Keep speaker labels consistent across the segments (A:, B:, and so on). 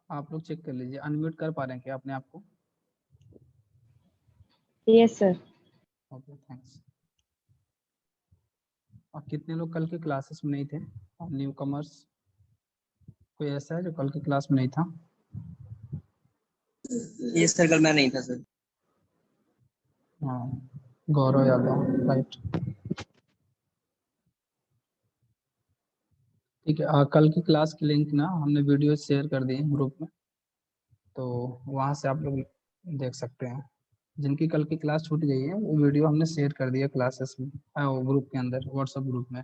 A: आप लोग चेक कर लीजिए, अनम्यूट कर पा रहे हैं क्या अपने आप को?
B: Yes sir.
A: Okay thanks. और कितने लोग कल के क्लासेस में नहीं थे? न्यू कमर्स कोई ऐसा है जो कल के क्लास में नहीं था?
C: ये सर कल मैं नहीं था सर।
A: हाँ, गौरव यादव, राइट। ठीक है, कल की क्लास की लिंक ना हमने वीडियो शेयर कर दी है ग्रुप में, तो वहाँ से आप लोग देख सकते हैं। जिनकी कल की क्लास छूट गई है वो वीडियो हमने शेयर कर दिया क्लासेस में, वो ग्रुप के अंदर, व्हाट्सएप ग्रुप में।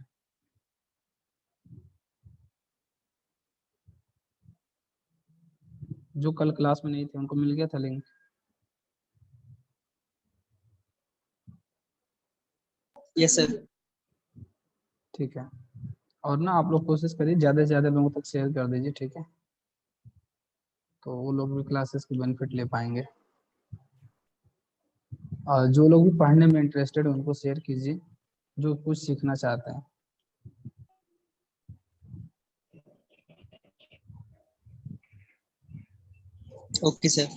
A: जो कल क्लास में नहीं थे उनको मिल गया था लिंक?
C: Yes sir.
A: ठीक है, और ना आप लोग कोशिश करिए ज़्यादा से ज़्यादा लोगों तक शेयर कर दीजिए, ठीक है? तो वो लोग भी क्लासेस की बेनिफिट ले पाएंगे। जो लोग भी पढ़ने में इंटरेस्टेड है उनको शेयर कीजिए, जो कुछ सीखना चाहते हैं।
C: Okay sir.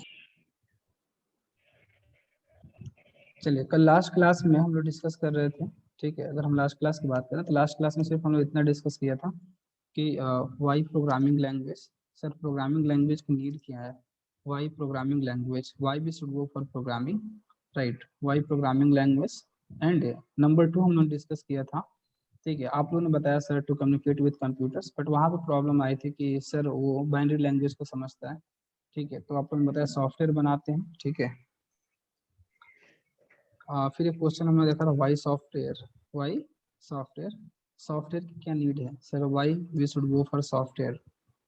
A: चलिए, कल लास्ट क्लास में हम लोग डिस्कस कर रहे थे, ठीक है? अगर हम लास्ट क्लास की बात करें तो लास्ट क्लास में सिर्फ हम लोग इतना डिस्कस किया था कि why programming language. Sir programming language की नीड क्या है? Why programming language, why we should go for programming, right? Why programming language. And number 2 हम लोग डिस्कस किया था, ठीक है? आप लोगों ने बताया sir to communicate with computers, but वहाँ पे प्रॉब्लम आई थी कि सर वो बाइनरी लैंग्वेज को समझता है, ठीक है? तो आप लोगों ने बताया सॉफ्टवेयर बनाते हैं, ठीक है? फिर एक क्वेश्चन हमने देखा था why software, why software, software की क्या नीड है sir? Why we should go for software,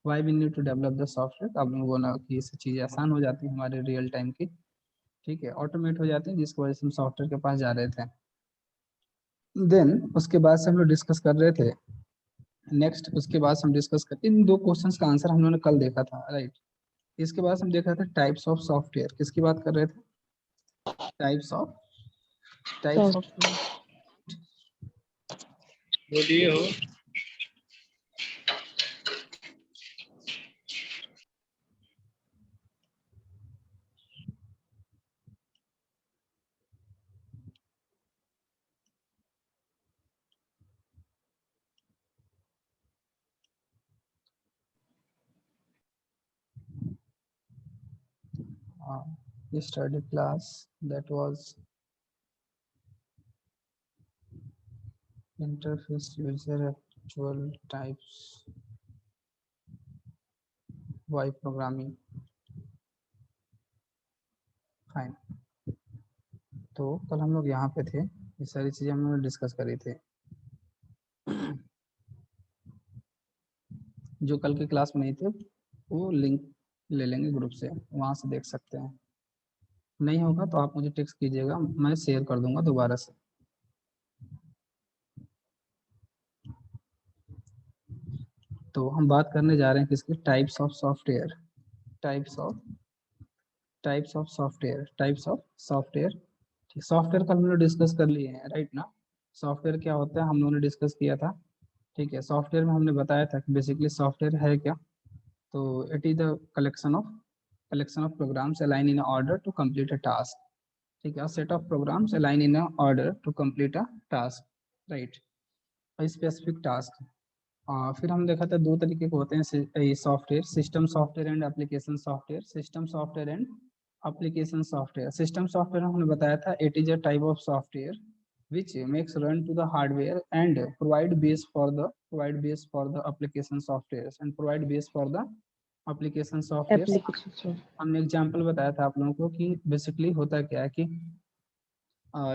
A: why we need to develop the software. अब लोगों ने कि इससे चीज़ें आसान हो जाती हैं हमारे रियल टाइम की, ठीक है? ऑटोमेट हो जाती हैं, जिसकी वजह से हम सॉफ्टवेयर के पास जा रहे थे। देन उसके बाद से हम लोग डिस्कस कर रहे थे, नेक्स्ट उसके बाद हम डिस्कस कर, इन दो क्वेश्चंस का आंसर हम लोगों ने कल देखा था, राइट? इसके बाद हम देख रहे थे टाइप्स ऑफ सॉफ्टवेयर। किसकी बात कर रहे थे? Types of, types of.
C: बोलिए हो।
A: Study class that was interface user actual types y programming, fine. तो कल हम लोग यहाँ पे थे, ये सारी चीजें हम लोग डिस्कस करी थी। जो कल के क्लास में नहीं थे वो लिंक ले लेंगे ग्रुप से, वहां से देख सकते हैं। नहीं होगा तो आप मुझे टेक्स्ट कीजिएगा, मैं शेयर कर दूंगा दोबारा से। तो हम बात करने जा रहे हैं किसके? Types of software, types of, types of software, types of software. ठीक, सॉफ्टवेयर का हम लोग डिस्कस कर लिए हैं, राइट ना? सॉफ्टवेयर क्या होता है हम लोगों ने डिस्कस किया था, ठीक है? सॉफ्टवेयर में हमने बताया था कि बेसिकली सॉफ्टवेयर है क्या, तो it is the collection of programs align in order to complete a task, ठीक है? Set of programs align in order to complete a task, right? Specific task. फिर हम देखा था दो तरीके के होते हैं software, system software and application software. System software and application software. System software हमने बताया था it is a type of software which makes run to the hardware and provide base for the application softwares and provide base for the application softwares।
B: Application.
A: हमने example बताया था आप लोगों को कि बेसिकली होता क्या है कि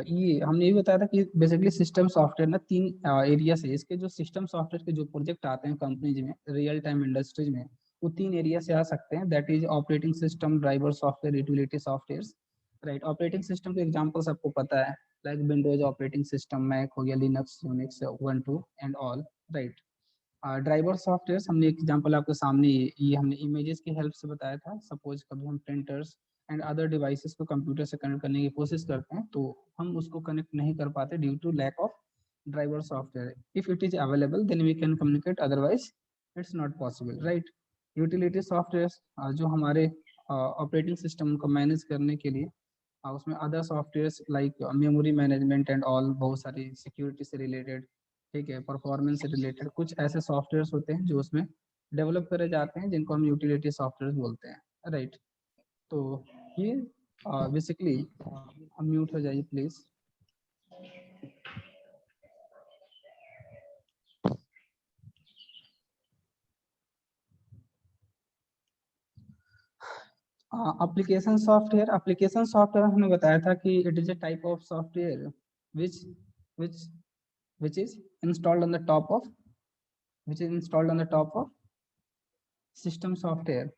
A: ये हमने ये बताया था कि बेसिकली सिस्टम सॉफ्टवेयर ना तीन एरिया से, इसके जो सिस्टम सॉफ्टवेयर के जो प्रोजेक्ट आते हैं कंपनीज में, रियल टाइम इंडस्ट्रीज में, वो तीन एरिया से आ सकते हैं। That is operating system, driver software, utility software, right? Operating system के एग्जांपल्स आपको पता है, like Windows operating system, Mac हो गया, Linux, Unix 1 2 and all, right? Driver software हमने एग्जांपल आपके सामने ये हमने इमेजेस की हेल्प से बताया था। सपोज कभी हम प्रिंटर्स एंड अदर डिवाइसेस को कंप्यूटर से कनेक्ट करने की कोशिश करते हैं तो हम उसको कनेक्ट नहीं कर पाते due to lack of driver software. If it is available then we can communicate, otherwise it's not possible, right? Utility software जो हमारे ऑपरेटिंग सिस्टम को मैनेज करने के लिए उसमें other softwares like memory management and all, बहुत सारी security से रिलेटेड, ठीक है, परफॉर्मेंस से रिलेटेड कुछ ऐसे सॉफ्टवेयर्स होते हैं जो उसमें डेवलप करे जाते हैं, जिनको हम यूटिलिटी सॉफ्टवेयर बोलते हैं, राइट। तो ये बेसिकली हम म्यूट हो जाइए प्लीज। एप्लीकेशन सॉफ्टवेयर हमने बताया था कि it is a type of software which which which is installed on the top of which is installed on the top of system software,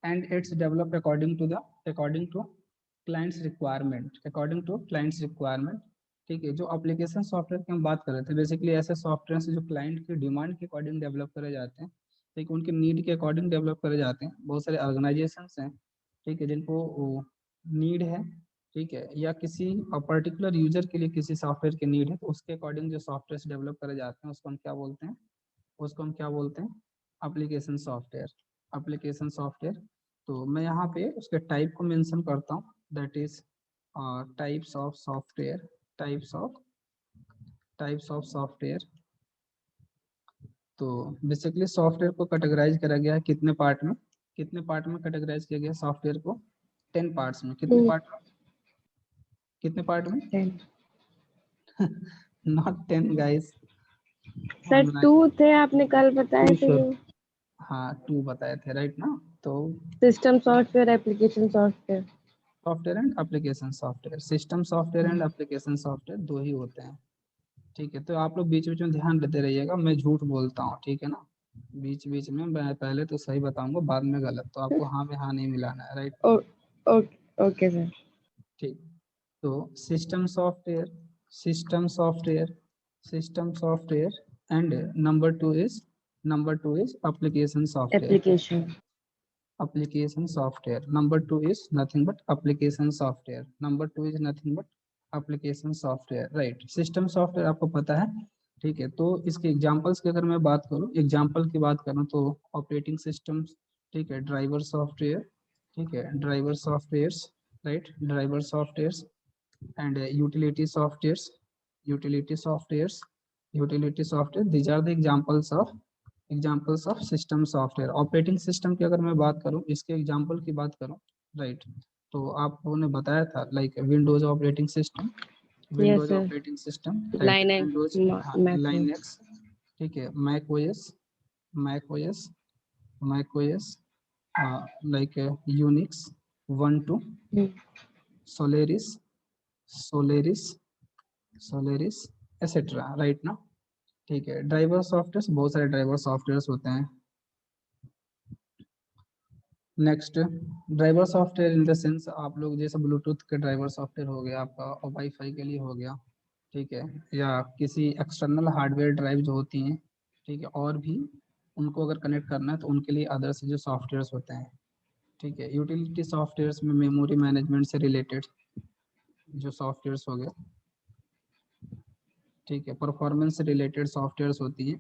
A: and it's developed according to client's requirement। ठीक है, जो application software की हम बात कर रहे थे, basically ऐसे सॉफ्टवेयर से जो क्लाइंट की डिमांड के अकॉर्डिंग डेवलप करे जाते हैं, ठीक है, उनके नीड के अकॉर्डिंग डेवलप करे जाते हैं। बहुत सारे ऑर्गेनाइजेशंस हैं, ठीक है, जिनको नीड है, ठीक है, या किसी पर्टिकुलर यूजर के लिए किसी सॉफ्टवेयर की नीड है, तो उसके अकॉर्डिंग जो सॉफ्टवेयर डेवलप करे जाते हैं उसको हम क्या बोलते हैं, एप्लीकेशन सॉफ्टवेयर। एप्लीकेशन सॉफ्टवेयर, तो मैं यहाँ पे उसके टाइप को मेंशन करता हूँ, that is types of software. Types of software, तो बेसिकली सॉफ्टवेयर को कैटेगराइज करा गया है कितने पार्ट में, कैटेगराइज किया गया सॉफ्टवेयर को 10 पार्ट्स में। कितने पार्ट में
B: 10
A: नॉट 10 गाइस
B: सर 2 थे आपने कल बताए थे जो
A: हाँ 2 बताए थे, राइट ना। तो
B: system software application software
A: software and application software, system software and application software दो ही होते हैं, ठीक है। तो आप लोग बीच बीच में ध्यान देते रहिएगा, मैं झूठ बोलता हूँ, ठीक है ना। बीच बीच में मैं पहले तो सही बताऊंगा, बाद में गलत, तो आपको हाँ में हाँ नहीं मिलाना है, राइट।
B: Okay sir.
A: ठीक, तो system software and number two is application software. application software, number 2 is nothing but application software, number 2 is nothing but application software, right। System software आपको पता है, ठीक है। तो इसके एग्जांपल्स की अगर मैं बात करूं, एग्जांपल की बात करूं तो ऑपरेटिंग सिस्टम, ठीक है, ड्राइवर सॉफ्टवेयर, ठीक है, driver softwares, right, driver softwares and utility software, these are the examples of system software. Operating system की अगर मैं बात करूं, इसके एग्जाम्पल की बात करूं, राइट, तो आपको ने बताया था like Windows operating system,
B: yes sir.
A: Right,
B: Linux
A: Windows,
B: Mac
A: Linux, ठीक है, Mac OS like Unix 1 2, Solaris Solaris etcetera, right ना। ठीक है, ड्राइवर सॉफ्टवेयर, बहुत सारे ड्राइवर सॉफ्टवेयर होते हैं। Next, driver software in the sense आप लोग जैसे ब्लूटूथ के ड्राइवर सॉफ्टवेयर हो गया आपका, और वाईफाई के लिए हो गया, ठीक है, या किसी एक्सटर्नल हार्डवेयर ड्राइव जो होती हैं, ठीक है, और भी उनको अगर कनेक्ट करना है तो उनके लिए अदर्स जो सॉफ्टवेयर्स होते हैं, ठीक है। यूटिलिटी सॉफ्टवेयर्स में मेमोरी मैनेजमेंट से रिलेटेड जो सॉफ्टवेयर्स हो गए, ठीक है, परफॉर्मेंस से रिलेटेड सॉफ्टवेयर्स होती हैं,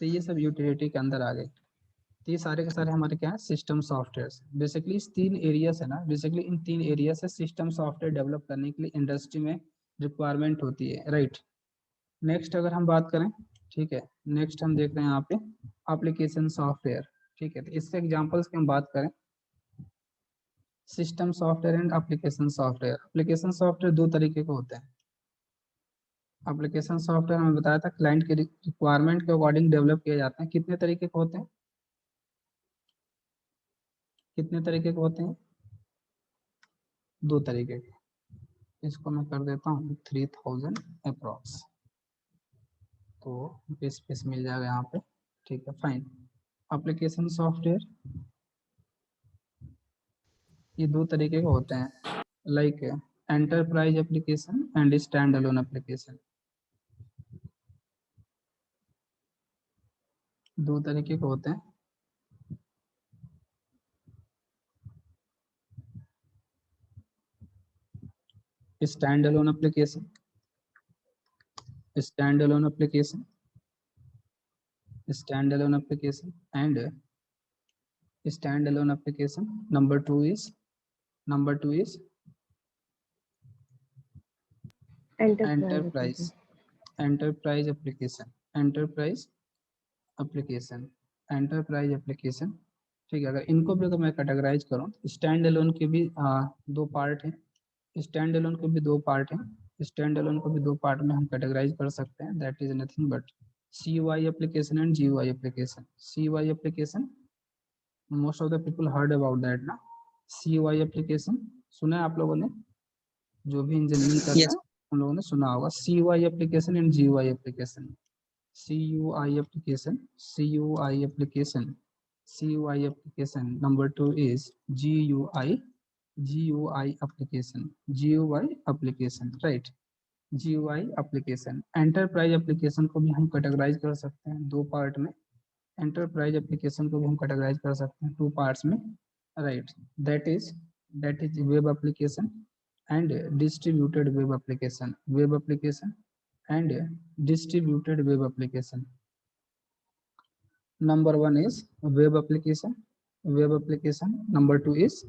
A: तो ये सब यूटिलिटी के अंदर आ गए। तो ये सारे के सारे हमारे क्या है, सिस्टम सॉफ्टवेयर। बेसिकली इस 3 एरियाज है ना, बेसिकली इन 3 एरिया से सिस्टम सॉफ्टवेयर डेवलप करने के लिए इंडस्ट्री में रिक्वायरमेंट होती है, राइट। नेक्स्ट अगर हम बात करें, ठीक है, नेक्स्ट हम देख रहे हैं यहाँ पे एप्लीकेशन सॉफ्टवेयर, ठीक है। तो इसके एग्जांपल्स की हम बात करें, system software and application software दो तरीके के होते हैं। एप्लीकेशन सॉफ्टवेयर हमें बताया था क्लाइंट के रिक्वायरमेंट के अकॉर्डिंग डेवलप किए जाते हैं। कितने तरीके के होते हैं, दो तरीके के। इसको मैं कर देता हूँ 3000 अप्रॉक्स, तो 20 पीस मिल जाएगा यहाँ पे, ठीक है, फाइन। एप्लीकेशन सॉफ्टवेयर ये दो तरीके के होते हैं, like enterprise application and stand alone application, दो तरीके के होते हैं। Stand alone application and standalone application. Number two is
B: enterprise
A: enterprise application. enterprise application ठीक है। अगर इनको भी अगर मैं कैटेगराइज करूँ, स्टैंड अलोन के भी दो पार्ट हैं, स्टैंड अलोन के भी दो पार्ट हैं, स्टैंड अलोन को भी दो पार्ट में हम कैटेगराइज कर सकते हैं, that is nothing but CUI application and GUI application. CUI application most of the people heard about that ना। CUI एप्लीकेशन सुना है आप लोगों ने, जो भी इंजीनियरिंग करता
C: Yes.
A: है उन लोगों ने सुना होगा। CUI application and GUI application. CUI application, CUI application. Number two is GUI application, right? GUI application. Enterprise application को भी हम कैटेगराइज कर सकते हैं दो पार्ट में, enterprise application को भी हम कैटेगराइज कर सकते हैं टू पार्ट्स में, right? That is web application and distributed web application, and distributed web application. Number one is web application. Number two is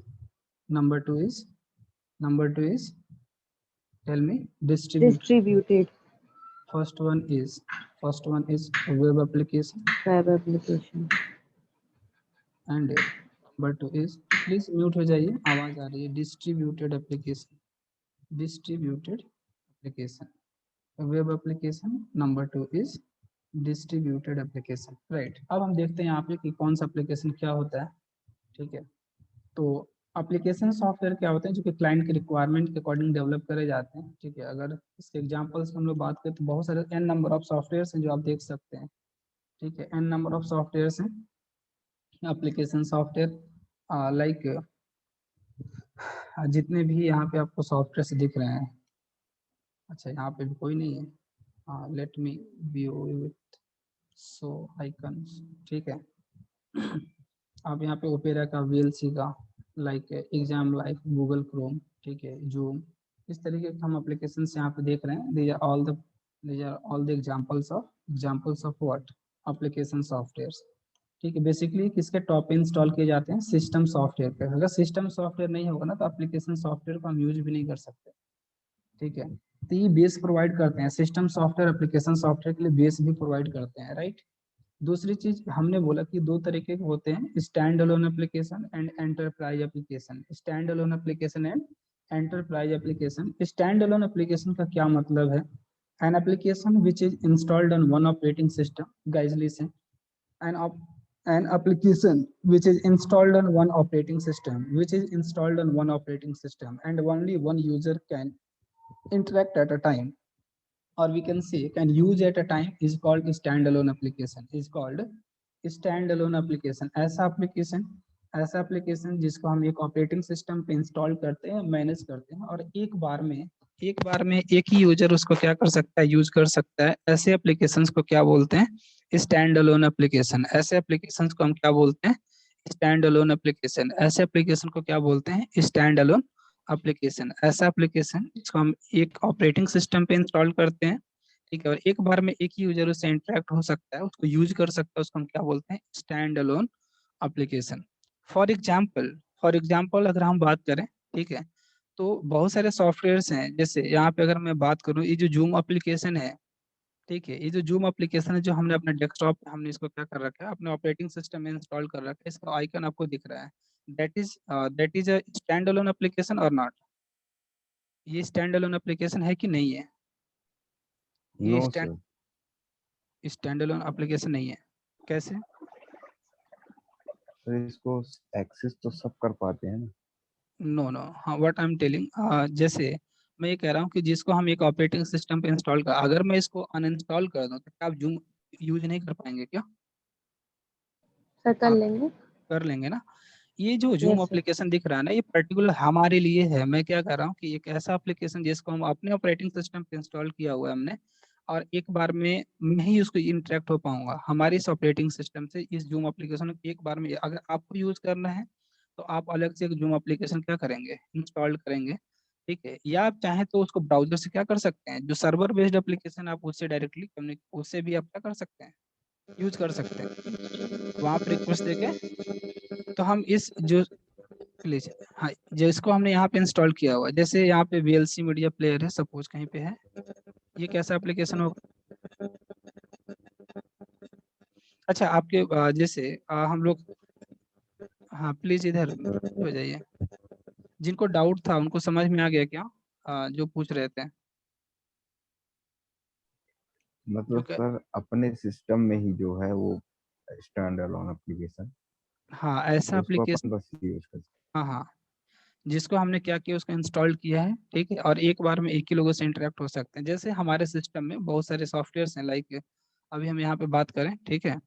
A: tell me
B: distributed
A: First one is web application, and number two is, please mute हो जाइए, आवाज आ रही है, distributed application, web application. Number two is distributed application, right? अब हम देखते हैं यहाँ पे कि कौन सा एप्लीकेशन क्या होता है, ठीक है। तो एप्लीकेशन सॉफ्टवेयर क्या होते हैं जो कि क्लाइंट के रिक्वायरमेंट के अकॉर्डिंग डेवलप करे जाते हैं, ठीक है। अगर इसके एग्जांपल्स की हम लोग बात करें तो बहुत सारे n नंबर ऑफ सॉफ्टवेयर हैं जो आप देख सकते हैं, ठीक है। n नंबर ऑफ सॉफ्टवेयर हैं एप्लीकेशन सॉफ्टवेयर, लाइक जितने भी यहाँ पे आपको सॉफ्टवेयर दिख रहे हैं, अच्छा यहाँ पे भी कोई नहीं है, let me view with so icons, ठीक है। आप यहाँ पे ओपेरा का, VLC का, like exam life, Google Chrome, ठीक है, जूम, इस तरीके के हम एप्लीकेशन यहाँ पे देख रहे हैं। these are all the examples of what application software, ठीक है। बेसिकली किसके टॉप पे इंस्टॉल किए जाते हैं, सिस्टम सॉफ्टवेयर पे। अगर सिस्टम सॉफ्टवेयर नहीं होगा ना तो एप्लीकेशन सॉफ्टवेयर को हम यूज भी नहीं कर सकते, ठीक है। तो ये बेस प्रोवाइड करते हैं, सिस्टम सॉफ्टवेयर एप्लीकेशन सॉफ्टवेयर के लिए बेस भी प्रोवाइड करते हैं, राइट। दूसरी चीज हमने बोला कि दो तरीके के होते हैं, stand alone application and enterprise application. Stand alone application and enterprise application. Stand alone application का क्या मतलब है, an application which is installed on one operating system, guys listen, an application which is installed on one operating system and only one user can interact at a time, or we can say can use at a time, is called standalone application, ऐसा application जिसको हम एक operating system पे install करते हैं, manage करते हैं, और एक बार में एक ही यूजर उसको क्या कर सकता है, यूज कर सकता है। ऐसे एप्लीकेशंस को क्या बोलते हैं, स्टैंड अलोन एप्लीकेशन। ऐसे एप्लीकेशंस को हम क्या बोलते हैं, स्टैंड अलोन एप्लीकेशन। ऐसे एप्लीकेशन को क्या बोलते हैं, स्टैंड अलोन एप्लीकेशन। ऐसा एप्लीकेशन जिसको हम एक ऑपरेटिंग सिस्टम पे इंस्टॉल करते हैं, ठीक है, और एक बार में एक ही यूजर उससे इंटरेक्ट हो सकता है, उसको यूज कर सकता है, उसको हम क्या बोलते हैं, stand alone application. For example अगर हम बात करें, ठीक है, तो बहुत सारे सॉफ्टवेयर्स हैं। जैसे यहाँ पे अगर मैं बात करूँ, ये जो जूम एप्लीकेशन है, ठीक है, ये जो जूम एप्लीकेशन है जो हमने अपने डेस्कटॉप पे हमने इसको क्या कर रखा है, अपने ऑपरेटिंग सिस्टम में इंस्टॉल कर रखा है, इसका आइकन आपको दिख रहा है, that is a stand alone application और नॉट। ये स्टैंड अलोन एप्लीकेशन है कि नहीं है, ये
D: no sir,
A: stand alone application नहीं है। कैसे,
D: सर इसको एक्सेस तो सब कर पाते हैं ना।
A: नो हाँ, व्हाट आई एम टेलिंग, जैसे मैं ये कह रहा हूँ कि जिसको हम एक ऑपरेटिंग सिस्टम पे इंस्टॉल कर, अगर मैं इसको अनइंस्टॉल कर दूं तो क्या आप जूम यूज नहीं कर पाएंगे क्या,
B: सर कर
A: आप
B: लेंगे।
A: कर लेंगे ना। ये जो जूम
B: Yes, sir.
A: एप्लीकेशन दिख रहा है ना, ये पर्टिकुलर हमारे लिए है। मैं क्या कर रहा हूँ कि एक ऐसा एप्लीकेशन जिसको हम अपने ऑपरेटिंग सिस्टम पे इंस्टॉल किया हुआ है हमने, और एक बार में मैं ही उसको इंटरेक्ट हो पाऊंगा हमारे इस ऑपरेटिंग सिस्टम से। इस जूम एप्लीकेशन को एक बार में अगर आपको यूज करना है तो आप अलग से एक जूम एप्लीकेशन क्या करेंगे, इंस्टॉल करेंगे, ठीक है। या आप चाहें तो उसको ब्राउजर से क्या कर सकते हैं, जो सर्वर बेस्ड एप्लीकेशन आप उससे डायरेक्टली उससे भी आप क्या कर सकते हैं, यूज कर सकते हैं। वहां पर रिक्वेस्ट देके तो हम इस जो प्लीज, हाँ, जो इसको हमने यहाँ पे इंस्टॉल किया हुआ है, जैसे यहाँ पे VLC मीडिया प्लेयर है, सपोज कहीं पे है, ये कैसा एप्लीकेशन होगा? अच्छा, आपके जैसे हम लोग, हाँ प्लीज इधर हो जाइए, जिनको डाउट था उनको समझ में आ गया क्या जो पूछ रहे थे?
D: मतलब
A: क्योंकि
D: सर अपने सिस्टम में ही जो है वो स्टैंड अलोन एप्लीकेशन,
A: हाँ, ऐसा
D: तो उसको
A: एप्लीकेशन,
D: अपन बस यूज कर सकते
A: हाँ हाँ, जिसको हमने क्या किया, उसको इंस्टॉल किया है, ठीक है, और एक बार में एक ही लोगों से इंटरेक्ट हो सकते हैं। जैसे हमारे सिस्टम में बहुत सारे सॉफ्टवेयर्स हैं, लाइक अभी हम यहाँ पे बात करें, ठीक है,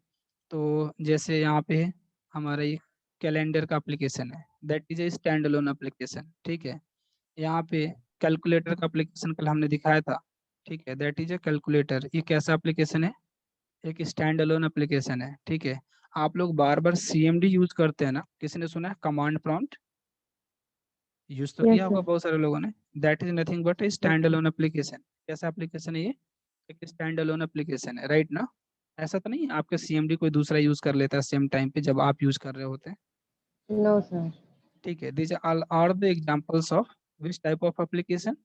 A: तो जैसे यहाँ पे हमारा ये कैलेंडर का एप्लीकेशन है, that is a stand alone application, ठीक है। यहाँ पे कैलकुलेटर का एप्लीकेशन कल हमने दिखाया था, ठीक है, दैट इज ए कैलकुलेटर, ये कैसा एप्लीकेशन है? एक स्टैंड अलोन एप्लीकेशन है, ठीक है। आप लोग बार बार CMD यूज करते हैं ना, किसी ने सुना है कमांड प्रॉम्प्ट? यूज तो
B: यस
A: किया होगा
B: सर।
A: बहुत सारे लोगों ने। That is nothing but A stand alone application. कैसा एप्लीकेशन है ये? एक स्टैंड अलोन एप्लीकेशन है, राइट ना? ऐसा तो नहीं है आपके CMD कोई दूसरा यूज कर लेता है सेम टाइम पे जब आप यूज कर रहे होते हैं?
B: No sir.
A: ठीक है, these all are the examples of which type of application?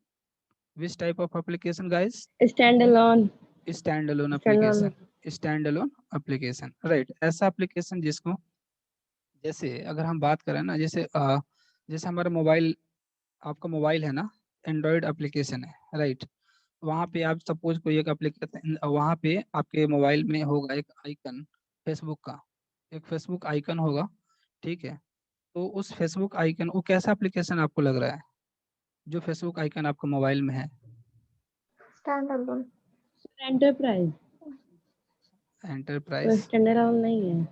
A: Which type of application, guys?
B: Stand alone.
A: Standalone
B: stand alone.
A: application. Standalone application, right? ऐसा application जिसको, जैसे अगर हम बात करें ना, जैसे जैसे हमारा मोबाइल, आपका मोबाइल है ना, एंड्रॉयड एप्लीकेशन है, राइट? वहाँ पे आप सपोज कोई एक एप्लीकेशन, वहाँ पे आपके मोबाइल में होगा एक आइकन फेसबुक का, एक फेसबुक आइकन होगा, ठीक है। तो उस फेसबुक आइकन, वो कैसा एप्लीकेशन आपको लग रहा है जो फेसबुक आइकन आपके मोबाइल में है?
B: Stand alone. Enterprise.
A: Enterprise
B: stand alone नहीं है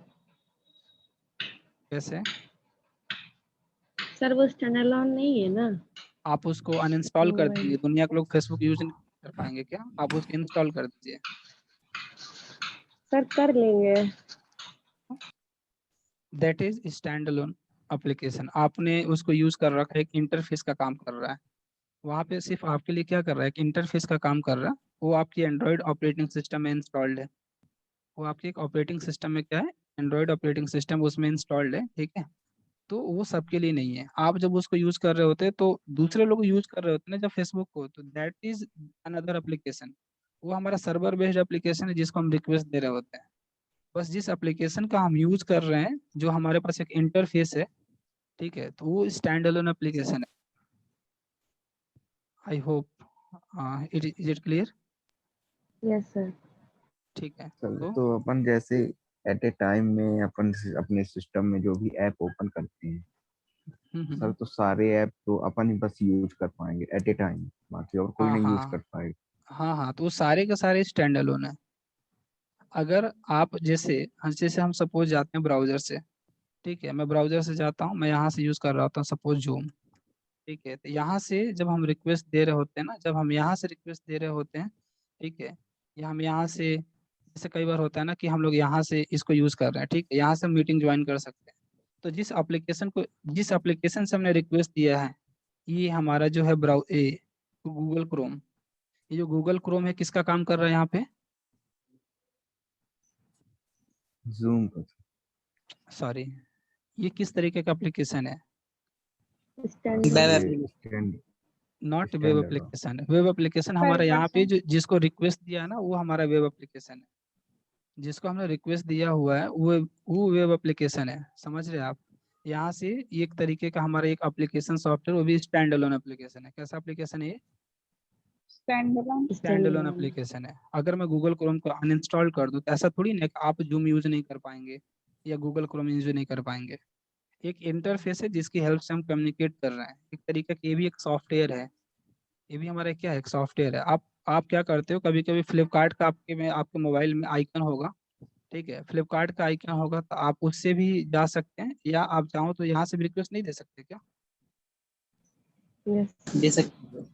A: कैसे?
B: सर, वो स्टैंड अलोन नहीं है ना।
A: आप उसको अनइंस्टॉल कर
B: मोबाइल।
A: दीजिए, दुनिया के लोग फेसबुक यूज नहीं कर पाएंगे क्या? आप उसको इंस्टॉल कर दीजिए।
B: सर कर लेंगे।
A: That is stand alone application. आपने उसको यूज कर रखा है, एक इंटरफेस का काम कर रहा है, वहाँ पे सिर्फ आपके लिए क्या कर रहा है, कि इंटरफेस का काम कर रहा है। वो आपकी एंड्रॉयड ऑपरेटिंग सिस्टम में इंस्टॉल्ड है, वो आपके एक ऑपरेटिंग सिस्टम में क्या है, एंड्रॉयड ऑपरेटिंग सिस्टम उसमें इंस्टॉल्ड है, ठीक है। तो वो सबके लिए नहीं है। आप जब उसको यूज कर रहे होते हैं तो दूसरे लोग यूज कर रहे होते हैं ना जब फेसबुक को, तो दैट इज अनदर एप्लीकेशन। वो हमारा सर्वर बेस्ड एप्लीकेशन है जिसको हम रिक्वेस्ट दे रहे होते हैं। बस जिस एप्लीकेशन का हम यूज कर रहे हैं, जो हमारे पास एक इंटरफेस है, ठीक है, तो वो स्टैंड अलोन एप्लीकेशन है। आई hope is it clear?
B: Yes sir.
A: ठीक है,
D: सर
A: तो
D: तो अपन जैसे एट ए टाइम में अपन अपने सिस्टम में जो भी ऐप ओपन करते हैं सर, तो सारे ऐप तो अपन ही बस यूज कर पाएंगे एट ए टाइम, बाकी और कोई
A: हाँ
D: नहीं यूज कर
A: हाँ
D: पाएगा।
A: हाँ हाँ, तो वो सारे के सारे स्टैंड अलोन है। अगर आप जैसे हम सपोज जाते हैं ब्राउजर से, ठीक है, मैं ब्राउजर से जाता हूँ, मैं यहाँ से यूज कर रहा होता हूँ सपोज जूम, ठीक है, तो यहाँ से जब हम रिक्वेस्ट दे रहे होते हैं ना, जब हम यहाँ से रिक्वेस्ट दे रहे होते हैं, ठीक है, या हम यहाँ से, जैसे कई बार होता है ना कि हम लोग यहाँ से इसको यूज कर रहे हैं, ठीक है, यहाँ से हम मीटिंग ज्वाइन कर सकते हैं। तो जिस एप्लीकेशन से हमने रिक्वेस्ट दिया है, ये हमारा जो है गूगल क्रोम, ये जो गूगल क्रोम है किसका काम कर रहा है यहाँ पे?
D: जूम का।
A: सॉरी, ये किस तरीके का एप्लीकेशन है?
B: स्टैंड
C: वेब
D: सर ये
C: application.
D: Stand
A: not web
D: stand alone.
A: Application है। वेब एप्लीकेशन हमारा यहाँ पे जो जिसको रिक्वेस्ट दिया है ना, वो हमारा वेब एप्लीकेशन है। जिसको हमने रिक्वेस्ट दिया हुआ है वो वेब एप्लीकेशन है, समझ रहे हैं आप? यहाँ से एक तरीके का हमारा एक एप्लीकेशन सॉफ्टवेयर, वो भी स्टैंड अलोन एप्लीकेशन है। कैसा एप्लीकेशन है ये?
B: Stand alone.
A: Stand alone application है। अगर मैं गूगल क्रोम को अनइंस्टॉल कर दूं तो ऐसा थोड़ी ना कि आप जूम यूज नहीं कर पाएंगे या गूगल क्रोम यूज नहीं कर पाएंगे। एक इंटरफेस है जिसकी हेल्प से हम कम्युनिकेट कर रहे हैं, एक तरीके का ये भी एक सॉफ्टवेयर है। ये भी हमारा क्या है, एक सॉफ्टवेयर है। आप क्या करते हो, कभी कभी फ्लिपकार्ट का आपके में आपके मोबाइल में आइकन होगा, ठीक है, फ्लिपकार्ट का आइकन होगा, तो आप उससे भी जा सकते हैं, या आप चाहो तो यहाँ से भी रिक्वेस्ट नहीं दे सकते क्या?
B: यस।
C: दे सकते हैं।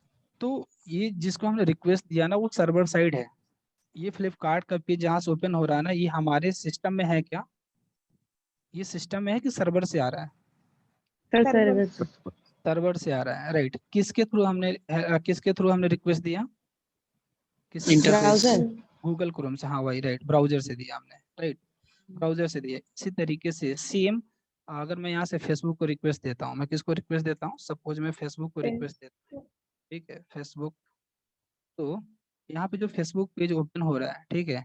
A: तो ये जिसको हमने रिक्वेस्ट दिया ना, वो सर्वर साइड है। ये फ्लिपकार्ट का पेज जहाँ से ओपन हो रहा है ना, ये हमारे सिस्टम में है क्या? ये सिस्टम में है कि सर्वर से आ रहा है?
B: Sir service.
A: सर्वर से आ रहा है, राइट। किसके थ्रू हमने रिक्वेस्ट दिया? किस
C: इंटरफेस।
B: ब्राउजर।
A: गूगल क्रोम से, हाँ वही, राइट, ब्राउजर से दिया हमने, राइट, ब्राउजर से दिया। इसी तरीके से सेम अगर मैं यहाँ से फेसबुक को रिक्वेस्ट देता हूँ, मैं किसको रिक्वेस्ट देता हूँ, सपोज मैं फेसबुक को रिक्वेस्ट देता हूँ, ठीक है, फेसबुक। तो यहाँ पे जो फेसबुक पेज ओपन हो रहा है, ठीक है,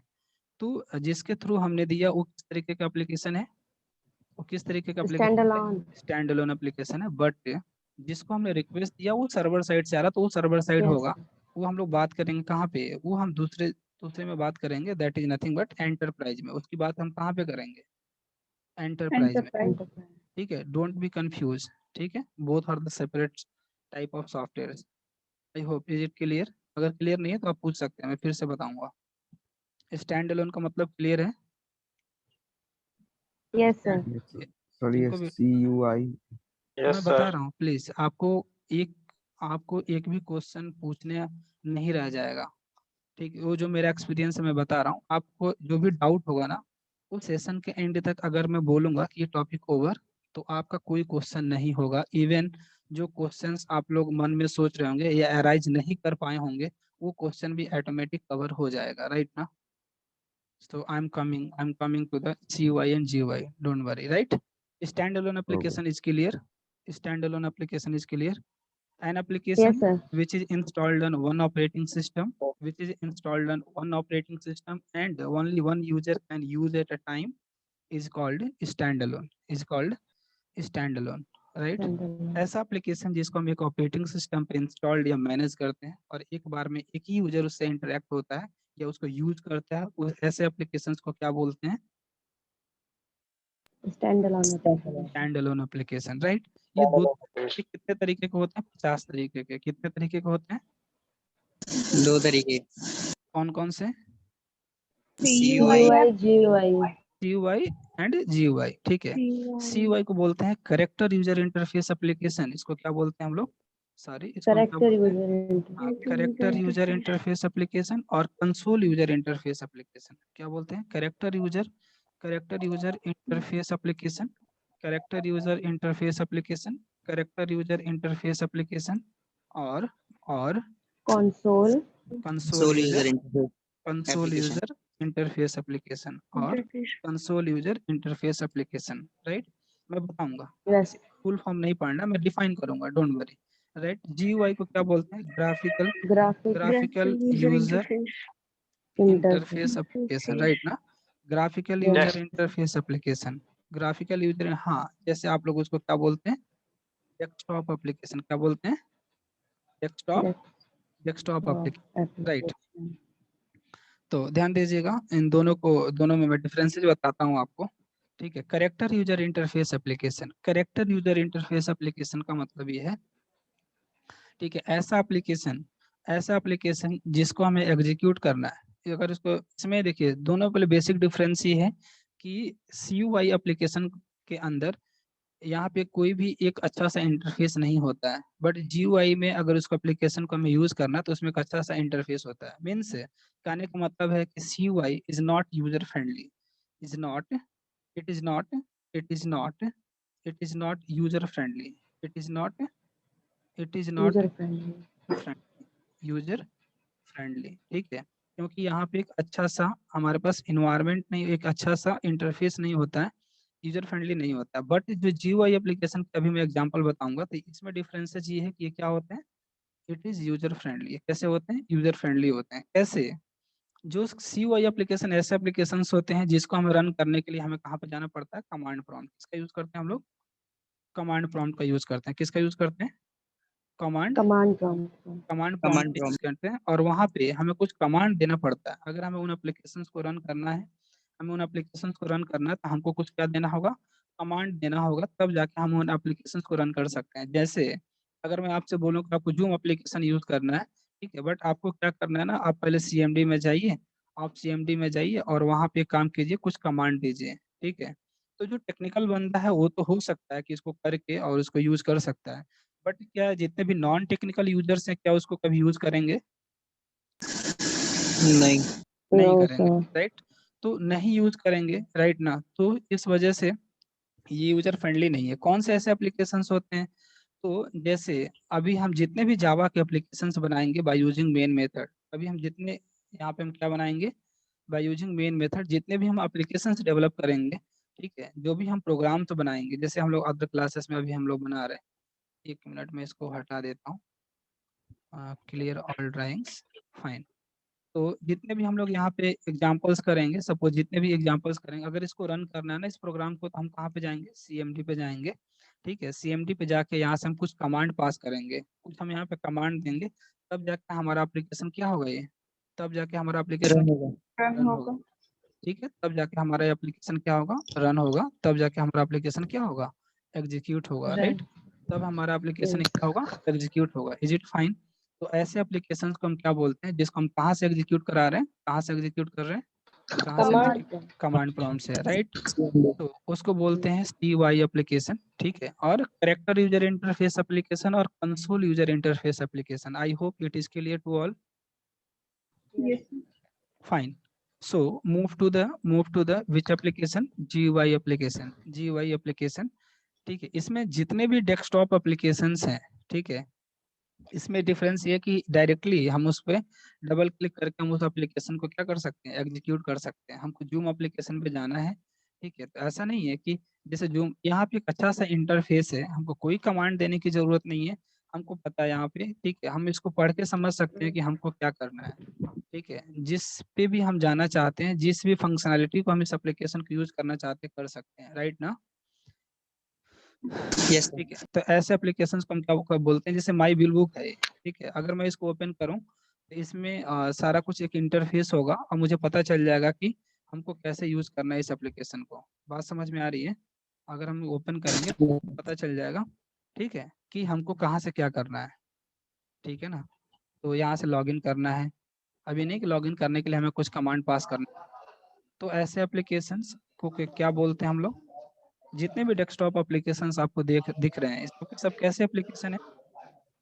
A: तो जिसके थ्रू हमने दिया वो किस तरीके का एप्लीकेशन है, वो किस तरीके का
B: स्टैंड
A: एप्लीकेशन है,
B: अलोन।
A: स्टैंड अलोन एप्लीकेशन है। बट जिसको हमने रिक्वेस्ट दिया वो सर्वर साइड से आ रहा, तो वो सर्वर साइड
B: यस
A: होगा। वो हम लोग बात करेंगे कहाँ पे, वो हम दूसरे दूसरे में बात करेंगे, that is nothing but enterprise में। उसकी बात हम कहाँ पे करेंगे, एंटरप्राइज में,
B: एंटरप्राइज।
A: ठीक है। डोंट बी कंफ्यूज, ठीक है, both are the separate type of software. I hope is it clear. अगर क्लियर नहीं है तो आप पूछ सकते हैं, मैं फिर से बताऊंगा। स्टैंड अलोन का मतलब क्लियर है?
B: Yes sir.
A: stand-
D: Yes, sir. Sorry,
A: जिनको भी
D: CUI.
A: मैं बता रहा हूँ, प्लीज एक आपको एक भी क्वेश्चन पूछने नहीं रह जाएगा, ठीक है। वो जो मेरा एक्सपीरियंस है मैं बता रहा हूँ आपको, जो भी डाउट होगा ना, वो सेशन के एंड तक अगर मैं बोलूंगा कि ये टॉपिक ओवर, तो आपका कोई क्वेश्चन नहीं होगा। इवन जो क्वेश्चंस आप लोग मन में सोच रहे होंगे या अराइज नहीं कर पाए होंगे, वो क्वेश्चन भी ऑटोमेटिक कवर हो जाएगा, राइट ना। So I'm coming to the CUI and GUI. Don't worry, right? Standalone
D: Okay.
A: application is clear. Standalone application is clear. An
B: yes
A: application
B: sir.
A: which is installed on one operating system, which is installed on one operating system, and only one user can use at a time, is called standalone. Is called standalone, right? ऐसा application जिसको हम एक operating system पे installed या manage करते हैं और एक बार में एक ही यूजर उससे इंटरेक्ट होता है या उसको यूज करता है, ऐसे एप्लीकेशंस को क्या बोलते हैं,
B: stand alone.
A: Stand alone application, right. ये दो कितने तरीके के होते हैं, 50 तरीके के, कितने तरीके के होते हैं,
C: 2 तरीके।
A: कौन कौन से,
C: CUI।
B: CUI GUI।
A: CUI and GUI, ठीक है। CUI को बोलते हैं करेक्टर यूजर इंटरफेस एप्लीकेशन, इसको क्या बोलते हैं हम लोग, सॉरी इसको हम क्या
B: करेक्टर
A: बोलते हैं,
B: user
A: character user interface application और कंसोल यूजर इंटरफेस एप्लीकेशन, क्या बोलते हैं, character user interface application, character user interface application, character user interface application, और
B: console
A: console
C: sole
A: user
C: user interface
A: console
C: application.
A: User interface application और console user interface application, right. मैं बताऊंगा,
B: yes.
A: Full form नहीं पढ़ना, मैं define करूंगा, don't worry, right. GUI को क्या बोलते हैं, graphical user interface application, right ना। Graphical user interface application, graphical user, हाँ, जैसे आप लोग उसको क्या बोलते हैं, डेस्कटॉप एप्लीकेशन, क्या बोलते हैं, डेस्कटॉप एप्लीकेशन, राइट। तो ध्यान दीजिएगा, इन दोनों में मैं डिफरेंसेस बताता हूँ आपको, ठीक है। Character user interface application, character user interface application का मतलब ये है, ठीक है, ऐसा एप्लीकेशन जिसको हमें एग्जीक्यूट करना है। अगर इसको इसमें देखिए, दोनों पहले बेसिक डिफरेंस ये है कि CUI एप्लीकेशन के अंदर यहाँ पे कोई भी एक अच्छा सा इंटरफेस नहीं होता है, बट GUI में अगर उसको एप्लीकेशन को हमें यूज करना तो उसमें एक अच्छा सा इंटरफेस होता है। मीन्स कहने का मतलब है कि CUI is not user friendly, is not it is not it is not it is not user friendly, it is not
B: user friendly.
A: User friendly, ठीक है। क्योंकि यहाँ पे एक अच्छा सा हमारे पास इन्वायरमेंट नहीं, एक अच्छा सा इंटरफेस नहीं होता है, यूजर फ्रेंडली नहीं होता। बट जो GUI एप्लीकेशन का अभी मैं एग्जांपल बताऊंगा, तो इसमें डिफरेंसेस ये है कि ये क्या होते हैं, इट इज यूजर फ्रेंडली। कैसे होते हैं, यूजर फ्रेंडली होते हैं, कैसे, जो CUI एप्लीकेशन ऐसे एप्लीकेशन होते हैं जिसको हमें रन करने के लिए हमें कहाँ पे जाना पड़ता है, कमांड प्रॉम्प्ट। किसका यूज करते हैं हम लोग, कमांड प्रॉम्प्ट का यूज करते हैं। किसका यूज करते हैं, command
B: command prompt.
A: Command prompt
C: command
A: use
C: prompt.
A: करते हैं, और वहाँ पे हमें कुछ कमांड देना पड़ता है। अगर हमें उन एप्लीकेशंस को रन करना है, हमें उन एप्लीकेशंस को रन करना है, तो हमको कुछ क्या देना होगा, कमांड देना होगा, तब जाके हम उन एप्लीकेशंस को रन कर सकते हैं। जैसे अगर मैं आपसे बोलूँ कि आपको जूम एप्लीकेशन यूज करना है, ठीक है, बट आपको क्या करना है ना, आप पहले CMD में जाइए, आप CMD में जाइए और वहाँ पे काम कीजिए, कुछ कमांड दीजिए, ठीक है। तो जो टेक्निकल बंदा है वो तो हो सकता है कि इसको करके और उसको यूज कर सकता है, बट क्या जितने भी नॉन टेक्निकल यूजर्स हैं, क्या उसको कभी यूज करेंगे,
C: नहीं।
A: नहीं
B: नो
A: करेंगे,
B: सर।
A: राइट। तो नहीं यूज करेंगे, राइट ना, तो इस वजह से ये यूजर फ्रेंडली नहीं है। कौन से ऐसे एप्लीकेशंस होते हैं, तो जैसे अभी हम जितने भी जावा के एप्लीकेशंस बनाएंगे बाय यूजिंग मेन मेथड, अभी हम जितने यहाँ पे हम क्या बनाएंगे, बाय यूजिंग मेन मेथड, जितने भी हम एप्लीकेशंस डेवलप करेंगे, ठीक है, जो भी हम प्रोग्राम तो बनाएंगे, जैसे हम लोग अदर क्लासेस में अभी हम लोग बना रहे हैं। 1 मिनट में इसको हटा देता हूँ, क्लियर ऑल ड्राइंग्स, फाइन। तो जितने भी हम लोग यहाँ पे एग्जांपल्स करेंगे, सपोज जितने भी एग्जांपल्स करेंगे, अगर इसको रन करना है ना इस प्रोग्राम को, तो हम कहाँ पे जाएंगे, CMD पे जाएंगे। ठीक है, CMD पे जाके यहाँ से हम कुछ कमांड पास करेंगे, कुछ हम यहाँ पे कमांड देंगे, तब जाके हमारा एप्लीकेशन क्या होगा, ये तब जाके हमारा एप्लीकेशन रन होगा। ठीक है, तब जाके हमारा एप्लीकेशन क्या होगा, रन होगा, तब जाके हमारा एप्लीकेशन क्या होगा, एग्जीक्यूट होगा, राइट। तब हमारा एप्लीकेशन क्या होगा, एग्जीक्यूट होगा। Is it fine. तो ऐसे एप्लीकेशंस को हम क्या बोलते हैं, जिसको हम कहाँ से एग्जीक्यूट करा रहे हैं, कहाँ से एग्जीक्यूट कर रहे हैं, कहाँ से, कमांड प्रॉम्प्ट से, राइट। तो उसको बोलते हैं CUI एप्लीकेशन। ठीक है, और कैरेक्टर यूजर इंटरफेस एप्लीकेशन और console user interface application. I hope it is clear to all. Fine. So move to the which application, GUI application, GUI application। ठीक है, इसमें जितने भी डेस्कटॉप एप्लीकेशंस हैं, ठीक है, इसमें डिफरेंस ये कि डायरेक्टली हम उस पर डबल क्लिक करके हम उस एप्लीकेशन को क्या कर सकते हैं, एग्जीक्यूट कर सकते हैं। हमको जूम एप्लीकेशन पे जाना है, ठीक है, तो ऐसा नहीं है कि जैसे जूम, यहाँ पे एक अच्छा सा इंटरफेस है, हमको कोई कमांड देने की जरूरत नहीं है, हमको पता है यहाँ पे, ठीक है, हम इसको पढ़ के समझ सकते हैं कि हमको क्या करना है। ठीक है, जिस पे भी हम जाना चाहते हैं, जिस भी फंक्शनैलिटी को हम इस एप्लीकेशन को यूज करना चाहते हैं, कर सकते हैं, राइट ना।
C: यस
A: ठीक है, तो ऐसे एप्लीकेशंस को हम क्या बोलते हैं, जैसे माई बिल बुक है, ठीक है, अगर मैं इसको ओपन करूं तो इसमें सारा कुछ एक इंटरफेस होगा और मुझे पता चल जाएगा कि हमको कैसे यूज करना है इस एप्लीकेशन को। बात समझ में आ रही है। अगर हम ओपन करेंगे तो पता चल जाएगा, ठीक है, कि हमको कहाँ से क्या करना है। ठीक है ना, तो यहाँ से लॉगिन करना है, अभी नहीं कि लॉगिन करने के लिए हमें कुछ कमांड पास करना है। तो ऐसे एप्लीकेशंस को क्या बोलते हैं हम लोग, जितने भी डेस्कटॉप एप्लीकेशंस आपको दिख रहे हैं, इसको सब कैसे एप्लीकेशन है,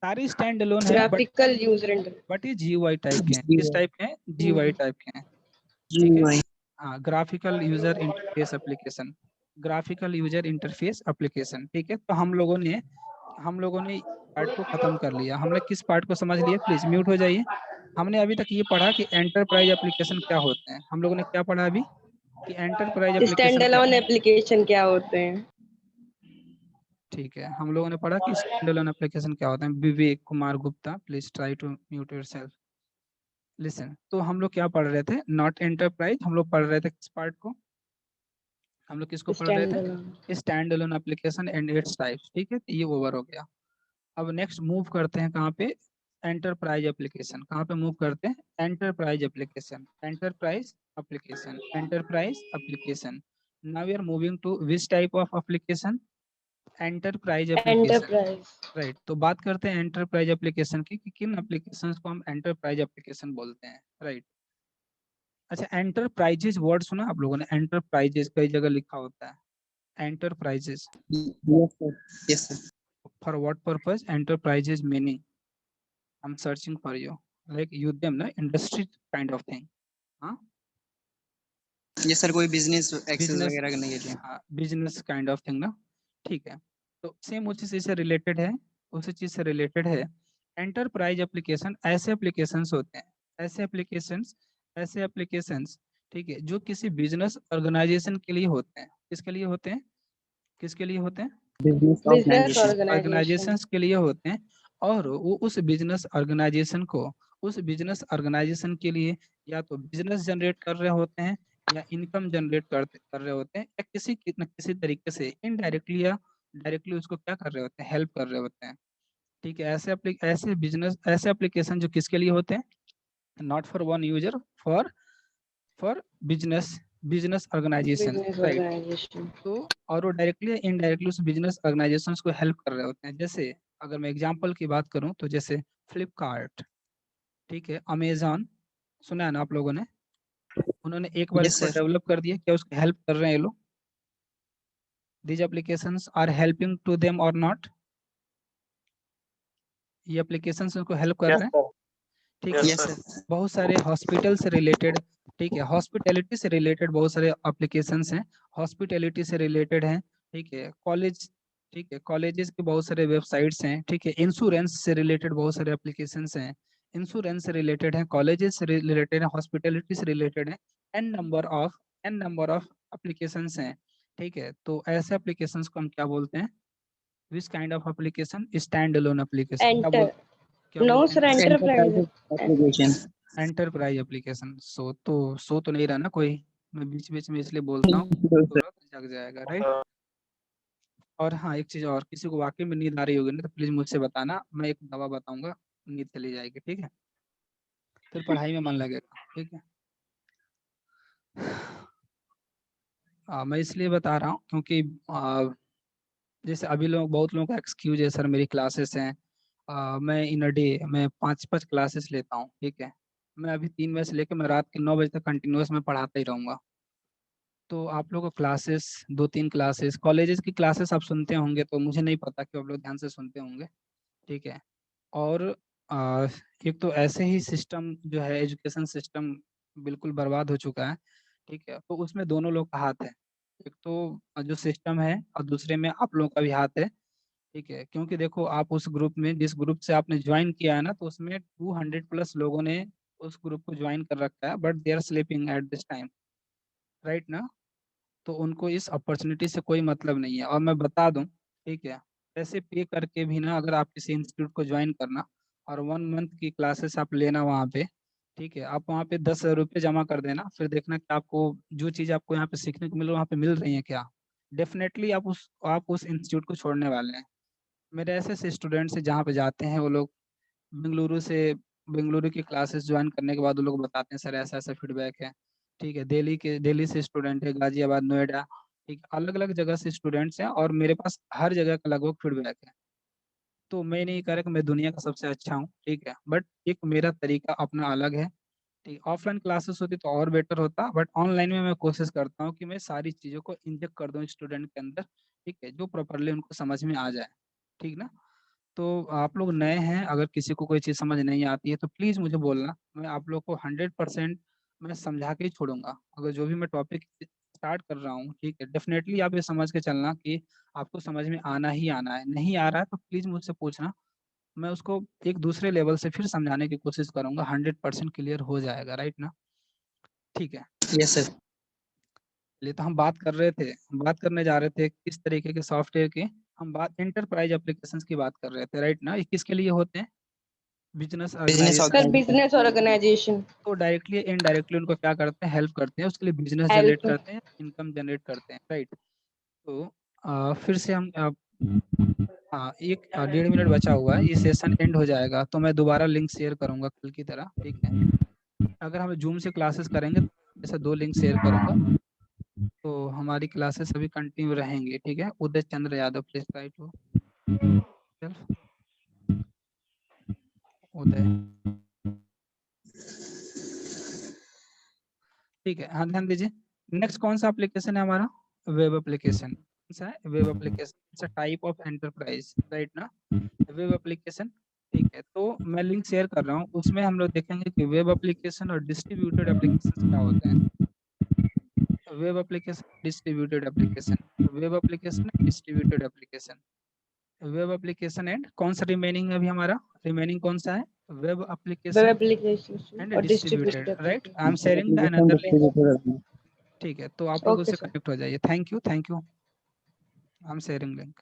A: सारे स्टैंड अलोन है,
B: ग्राफिकल यूजर इंटरफेस।
A: बट ये GUI टाइप के हैं। किस टाइप के हैं, GUI टाइप के हैं। ठीक है, हाँ, graphical user interface application, graphical user interface application. ठीक है, तो हम लोगों ने पार्ट को खत्म कर लिया। हमने किस पार्ट को समझ लिया, प्लीज म्यूट हो जाइए। हमने अभी तक ये पढ़ा कि एंटरप्राइज एप्लीकेशन क्या होते हैं। हम लोगों ने क्या पढ़ा अभी, कि एंटरप्राइज
B: स्टैंड
A: एप्लीकेशन क्या।
B: अलोन एप्लीकेशन क्या होते हैं?
A: ठीक है, हम लोगों ने पढ़ा कि स्टैंड अलोन एप्लीकेशन क्या होता है। Vivek Kumar Gupta, please try to mute yourself. Listen, तो हम लोग क्या पढ़ रहे थे, नॉट एंटरप्राइज। हम लोग पढ़ रहे थे किस पार्ट को, हम लोग किसको पढ़ रहे
B: स्टैंड
A: थे,
B: alone.
A: Stand alone application and its types. ठीक है, तो ये ओवर हो गया। अब नेक्स्ट मूव करते हैं कहाँ पे, एंटरप्राइज एप्लीकेशन। कहाँ पे मूव करते हैं, enterprise application, enterprise application, enterprise application. Now we are moving to which type of application, enterprise application,
B: enterprise.
A: Right. तो बात करते हैं एंटरप्राइज एप्लीकेशन की, कि किन एप्लीकेशंस को हम एंटरप्राइज एप्लीकेशन बोलते हैं, राइट। अच्छा, एंटरप्राइजेज वर्ड सुना आप लोगों ने, एंटरप्राइजेज कई जगह लिखा होता है, enterprises.
C: Yes sir.
A: For what purpose, enterprises meaning, I am searching for you, like युद्धम ना, इंडस्ट्री काइंड ऑफ थिंग। हाँ,
C: यस सर, कोई बिजनेस एक्सेस
A: बिजनेस,
C: वगैरह करने के लिए।
A: हाँ, बिजनेस काइंड ऑफ थिंग ना। ठीक है, तो सेम उसी चीज से रिलेटेड है, उसी चीज से रिलेटेड है। एंटरप्राइज एप्लीकेशन ऐसे एप्लीकेशंस होते हैं, ऐसे एप्लीकेशंस, ऐसे एप्लीकेशंस, ठीक है, जो किसी बिजनेस ऑर्गेनाइजेशन के लिए होते हैं। किसके लिए होते हैं, किसके लिए होते हैं,
B: बिजनेस ऑर्गेनाइजेशन।
A: ऑर्गेनाइजेशंस के लिए होते हैं। और वो उस बिजनेस ऑर्गेनाइजेशन को, उस बिजनेस ऑर्गेनाइजेशन के लिए या तो बिजनेस जनरेट कर रहे होते हैं, या इनकम जनरेट कर रहे होते हैं, या न किसी तरीके से इनडायरेक्टली या डायरेक्टली उसको क्या कर रहे होते हैं, हेल्प कर रहे होते हैं। ठीक है, ऐसे बिजनेस, ऐसे एप्लीकेशन जो किसके लिए होते हैं, not for one user, for business, business organization,
B: business
A: right.
B: Organization.
A: तो और वो डायरेक्टली या इनडायरेक्टली उस बिजनेस ऑर्गेनाइजेशंस को हेल्प कर रहे होते हैं। जैसे अगर मैं एग्जांपल की बात करूं तो जैसे फ्लिपकार्ट, ठीक है, अमेजॉन, सुना है ना आप लोगों ने, उन्होंने एक बार
C: यस
A: इसको
C: सर।
A: डेवलप कर दिया, क्या उसको हेल्प कर रहे हैं ये लोग, these applications are helping to them और नॉट, ये एप्लीकेशंस उनको हेल्प कर रहे हैं। ठीक है,
C: यस सर।
A: बहुत सारे हॉस्पिटल से रिलेटेड, ठीक है, हॉस्पिटैलिटी से रिलेटेड बहुत सारे एप्लीकेशंस हैं, हॉस्पिटैलिटी से रिलेटेड हैं। ठीक है, कॉलेज, ठीक है, कॉलेजेस के बहुत सारे वेबसाइट्स हैं। ठीक है, इंश्योरेंस से रिलेटेड बहुत सारे एप्लीकेशंस हैं, इंश्योरेंस से रिलेटेड है, कॉलेजेस से रिलेटेड है, हॉस्पिटैलिटी से रिलेटेड है, एन नंबर ऑफ एप्लीकेशंस हैं। ठीक है, तो ऐसे एप्लीकेशंस को हम क्या बोलते हैं? Which kind of application? Stand alone application.
B: Enter
A: क्या
B: नो
A: बोलते
B: सर,
A: हैं?
B: Enterprise
C: application.
A: Enterprise application. सो तो नहीं रहा ना कोई, मैं बीच बीच में इसलिए बोलता हूँ, तुरंत जग जाएगा, राइट। और हाँ, एक चीज और, किसी को वाकई में नींद आ रही होगी ना तो प्लीज मुझसे बताना, मैं एक दवा बताऊंगा, नींद चली जाएगी, ठीक है, फिर पढ़ाई में मन लगेगा, ठीक है। मैं इसलिए बता रहा हूँ क्योंकि जैसे अभी लोग, बहुत लोगों का एक्सक्यूज है, सर मेरी क्लासेस हैं, मैं इन अ डे मैं 5 क्लासेस लेता हूँ, ठीक है, मैं अभी 3 बजे से लेकर मैं रात के 9 बजे तक कंटिन्यूअस में पढ़ाता ही रहूँगा। तो आप लोगों को क्लासेस, 2-3 क्लासेस, कॉलेजेस की क्लासेस आप सुनते होंगे, तो मुझे नहीं पता कि आप लोग ध्यान से सुनते होंगे, ठीक है। और आ, एक तो ऐसे ही सिस्टम जो है, एजुकेशन सिस्टम बिल्कुल बर्बाद हो चुका है, ठीक है, तो उसमें दोनों लोग का हाथ है, एक तो जो सिस्टम है और दूसरे में आप लोगों का भी हाथ है, ठीक है। क्योंकि देखो, आप उस ग्रुप में, जिस ग्रुप से आपने ज्वाइन किया है ना, तो उसमें 200+ लोगों ने उस ग्रुप को ज्वाइन कर रखा है, but they are sleeping at this time, right ना। तो उनको इस अपॉर्चुनिटी से कोई मतलब नहीं है। और मैं बता दूं, ठीक है, पैसे पे करके भी ना, अगर आप किसी इंस्टीट्यूट को ज्वाइन करना और 1 मंथ की क्लासेस आप लेना वहाँ पे, ठीक है, आप वहाँ पे 10,000 रुपये जमा कर देना, फिर देखना कि आपको जो चीज़ आपको यहाँ पे सीखने को मिल रहा है, वहाँ पे मिल रही है क्या। डेफिनेटली आप उस इंस्टीट्यूट को छोड़ने वाले हैं। मेरे ऐसे स्टूडेंट्स हैं जहाँ पे जाते हैं वो लोग, बेंगलुरु से, बेंगलुरु की क्लासेस ज्वाइन करने के बाद वो लोग बताते हैं, सर ऐसा ऐसा फीडबैक है, ठीक है। दिल्ली से स्टूडेंट है, गाजियाबाद, नोएडा, ठीक, अलग अलग जगह से स्टूडेंट्स हैं, और मेरे पास हर जगह का लगभग फीडबैक है। तो मैं नहीं कह रहा कि मैं दुनिया का सबसे अच्छा हूँ, ठीक है, बट एक मेरा तरीका अपना अलग है, ठीक। ऑफलाइन क्लासेस होती तो और बेटर होता, बट ऑनलाइन में मैं कोशिश करता हूँ कि मैं सारी चीज़ों को इंजेक्ट कर दूँ स्टूडेंट के अंदर, ठीक है, जो प्रॉपरली उनको समझ में आ जाए, ठीक ना। तो आप लोग नए हैं, अगर किसी को कोई चीज़ समझ नहीं आती है तो प्लीज़ मुझे बोलना, मैं आप लोग को 100% मैं समझा के ही छोड़ूंगा। अगर जो भी मैं टॉपिक स्टार्ट कर रहा हूँ, ठीक है, डेफिनेटली आप ये समझ के चलना कि आपको समझ में आना ही आना है, नहीं आ रहा है तो प्लीज़ मुझसे पूछना, मैं उसको एक दूसरे लेवल से फिर समझाने की कोशिश करूंगा, 100% क्लियर हो जाएगा, राइट ना। ठीक है,
C: यस सर।
A: चलिए, तो हम बात करने जा रहे थे किस तरीके के सॉफ्टवेयर की। हम बात एंटरप्राइज एप्लीकेशंस की बात कर रहे थे, राइट ना। ये किसके लिए होते हैं? Business
C: business
A: organization.
B: Sir,
C: organization.
B: Business organization
A: तो डायरेक्टली इनडायरेक्टली उनको क्या करते हैं? हेल्प करते हैं, उसके लिए बिजनेस जनरेट
B: हेल्प।
A: करते हैं, इनकम जनरेट करते हैं, राइट। तो फिर से हम हाँ, 1-1.5 मिनट बचा हुआ है, ये सेशन एंड हो जाएगा तो मैं दोबारा लिंक शेयर करूंगा कल की तरह, ठीक है। अगर हम जूम से क्लासेस करेंगे तो ऐसे 2 लिंक शेयर करूंगा, तो हमारी क्लासेस अभी कंटिन्यू रहेंगी, ठीक है। Uday Chandra Yadav, please try to उदय, ठीक है। हाँ, ध्यान दीजिए, नेक्स्ट कौन सा एप्लीकेशन है हमारा? Web application. कौन सा है? Web application. It's a type of enterprise, right ना। वेब एप्लीकेशन, ठीक है। तो मैं लिंक शेयर कर रहा हूँ, उसमें हम लोग देखेंगे कि वेब एप्लीकेशन और डिस्ट्रीब्यूटेड एप्लीकेशन क्या होते हैं। Web application, distributed application, web application, distributed application, web application and कौन सा रिमेनिंग है अभी हमारा? रिमेनिंग कौन सा है? Web
B: web
A: application
B: application
A: and
B: और
A: distributed,
B: distributed
A: right. I am
B: application.
A: Sharing the
C: application
A: another link,
C: distributed.
A: ठीक है। तो आप लोग
B: ओके
A: उससे
B: सर।
A: कनेक्ट हो जाइए। Thank you, I am sharing link.